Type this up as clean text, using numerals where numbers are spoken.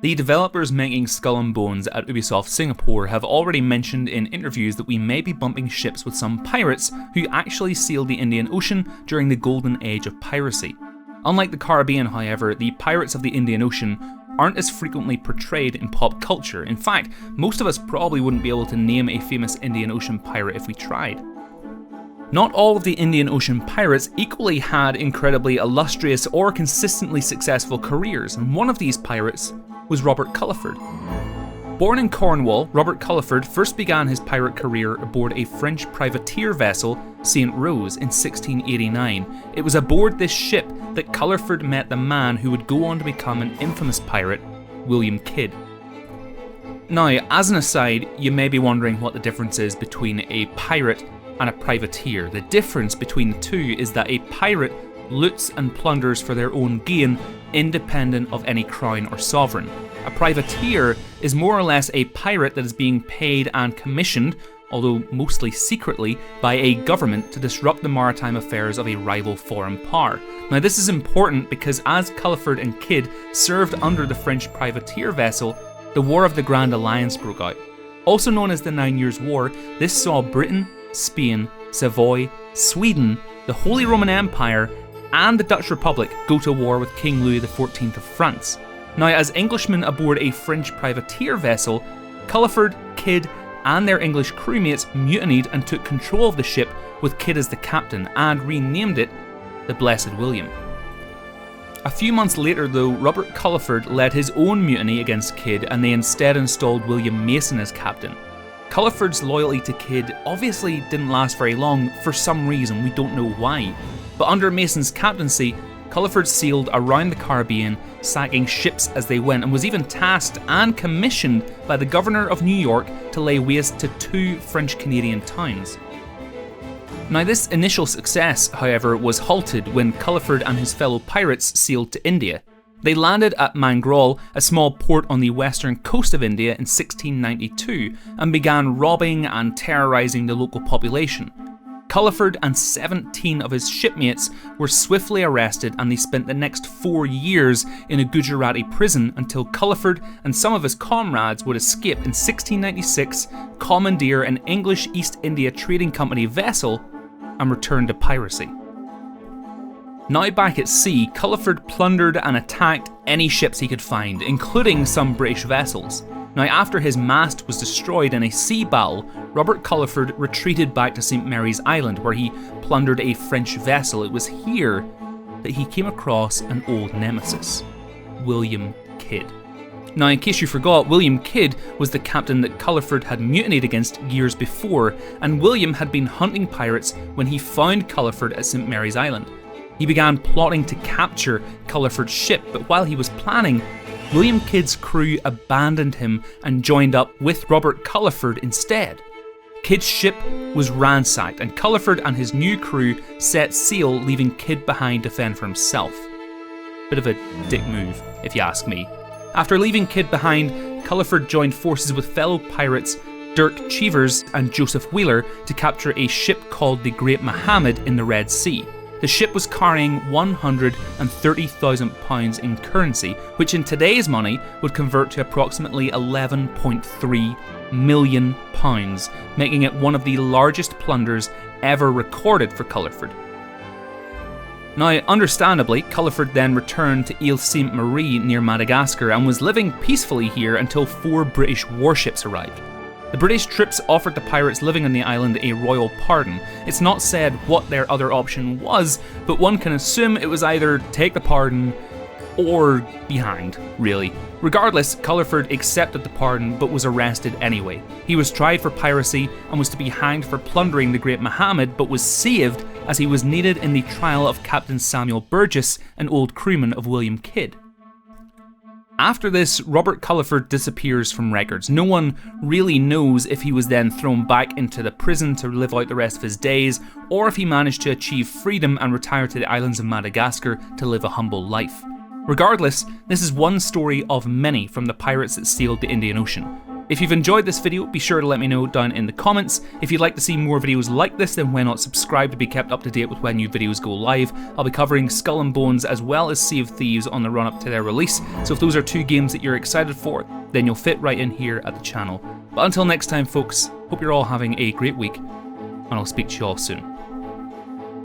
The developers making Skull and Bones at Ubisoft Singapore have already mentioned in interviews that we may be bumping ships with some pirates who actually sailed the Indian Ocean during the golden age of piracy. Unlike the Caribbean, however, the pirates of the Indian Ocean aren't as frequently portrayed in pop culture. In fact, most of us probably wouldn't be able to name a famous Indian Ocean pirate if we tried. Not all of the Indian Ocean pirates equally had incredibly illustrious or consistently successful careers, and one of these pirates was Robert Culliford. Born in Cornwall, Robert Culliford first began his pirate career aboard a French privateer vessel, St. Rose, in 1689. It was aboard this ship that Culliford met the man who would go on to become an infamous pirate, William Kidd. Now, as an aside, you may be wondering what the difference is between a pirate and a privateer. The difference between the two is that a pirate loots and plunders for their own gain, independent of any crown or sovereign. A privateer is more or less a pirate that is being paid and commissioned, although mostly secretly, by a government to disrupt the maritime affairs of a rival foreign power. Now this is important because as Culliford and Kidd served under the French privateer vessel, the War of the Grand Alliance broke out. Also known as the 9 Years' War, this saw Britain, Spain, Savoy, Sweden, the Holy Roman Empire, and the Dutch Republic go to war with King Louis XIV of France. Now, as Englishmen aboard a French privateer vessel, Culliford, Kidd, and their English crewmates mutinied and took control of the ship with Kidd as the captain and renamed it the Blessed William. A few months later though, Robert Culliford led his own mutiny against Kidd and they instead installed William Mason as captain. Culliford's loyalty to Kidd obviously didn't last very long for some reason, we don't know why. But under Mason's captaincy, Culliford sailed around the Caribbean, sacking ships as they went, and was even tasked and commissioned by the governor of New York to lay waste to 2 French-Canadian towns. Now this initial success, however, was halted when Culliford and his fellow pirates sailed to India. They landed at Mangrol, a small port on the western coast of India, in 1692, and began robbing and terrorising the local population. Culliford and 17 of his shipmates were swiftly arrested and they spent the next 4 years in a Gujarati prison until Culliford and some of his comrades would escape in 1696, commandeer an English East India Trading Company vessel and return to piracy. Now back at sea, Culliford plundered and attacked any ships he could find, including some British vessels. Now after his mast was destroyed in a sea battle, Robert Culliford retreated back to St. Mary's Island where he plundered a French vessel. It was here that he came across an old nemesis, William Kidd. Now in case you forgot, William Kidd was the captain that Culliford had mutinied against years before, and William had been hunting pirates when he found Culliford at St. Mary's Island. He began plotting to capture Culliford's ship, but while he was planning, William Kidd's crew abandoned him and joined up with Robert Culliford instead. Kidd's ship was ransacked and Culliford and his new crew set sail, leaving Kidd behind to fend for himself. Bit of a dick move, if you ask me. After leaving Kidd behind, Culliford joined forces with fellow pirates Dirk Cheevers and Joseph Wheeler to capture a ship called the Great Mohammed in the Red Sea. The ship was carrying £130,000 in currency, which in today's money would convert to approximately £11.3 million, making it one of the largest plunders ever recorded for Culliford. Now, understandably, Culliford then returned to Ile Sainte-Marie near Madagascar and was living peacefully here until 4 British warships arrived. The British troops offered the pirates living on the island a royal pardon. It's not said what their other option was, but one can assume it was either take the pardon or be hanged, really. Regardless, Culliford accepted the pardon but was arrested anyway. He was tried for piracy and was to be hanged for plundering the Great Mohammed, but was saved as he was needed in the trial of Captain Samuel Burgess, an old crewman of William Kidd. After this, Robert Culliford disappears from records. No one really knows if he was then thrown back into the prison to live out the rest of his days, or if he managed to achieve freedom and retire to the islands of Madagascar to live a humble life. Regardless, this is one story of many from the pirates that sailed the Indian Ocean. If you've enjoyed this video, be sure to let me know down in the comments. If you'd like to see more videos like this, then why not subscribe to be kept up to date with when new videos go live. I'll be covering Skull and Bones as well as Sea of Thieves on the run up to their release, so if those are two games that you're excited for, then you'll fit right in here at the channel. But until next time folks, hope you're all having a great week, and I'll speak to you all soon.